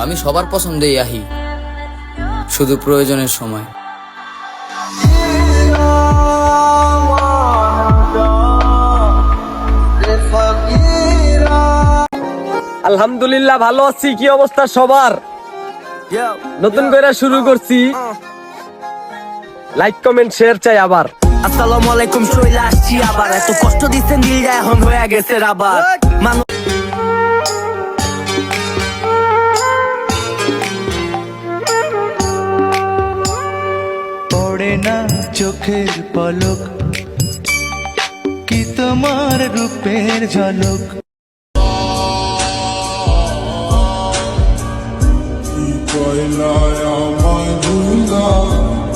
আমি সবার পছন্দেই আহি, শুধু প্রয়োজনের সময়। আলহামদুলিল্লাহ ভালো আছি। কি অবস্থা সবার? নতুন করে শুরু করছি, লাইক কমেন্ট শেয়ার চাই আবার। আসসালামু আলাইকুম, চলে আসছি আবার। এত কষ্ট দিচ্ছেন দিলটা এখন হয়ে গেছে আবার। পড়ে না চোখের পলক, কি তোমার রূপের ঝলক। আমায় ভুলা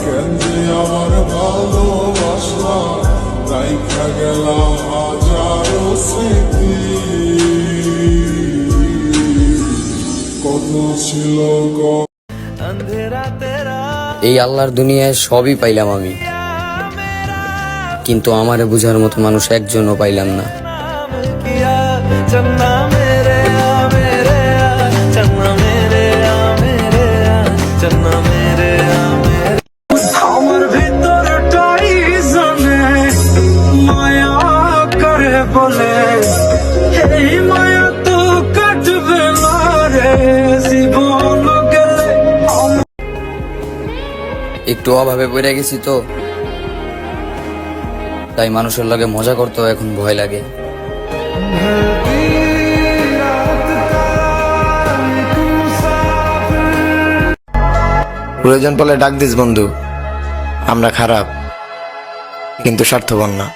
কেন যে আমার ভালোবাসা, রাইখা গেলাম হাজারো স্মৃতি, কত ছিল এই আল্লাহর দুনিয়ায় সবই পাইলাম আমি, কিন্তু আমারে বুঝার মতো মানুষ একজনও পাইলাম না। আমার ভিতরটাই জানে মায়া করে বলে, এই মায়া তো কাটবে না রে জীবন গেলে। একটু অভাবে পড়ে গেছি তো, তাই মানুষের লগে মজা করতেও এখন ভয় লাগে। প্রয়োজন পড়লে ডাক দিস বন্ধু, আমরা খারাপ কিন্তু স্বার্থপর না।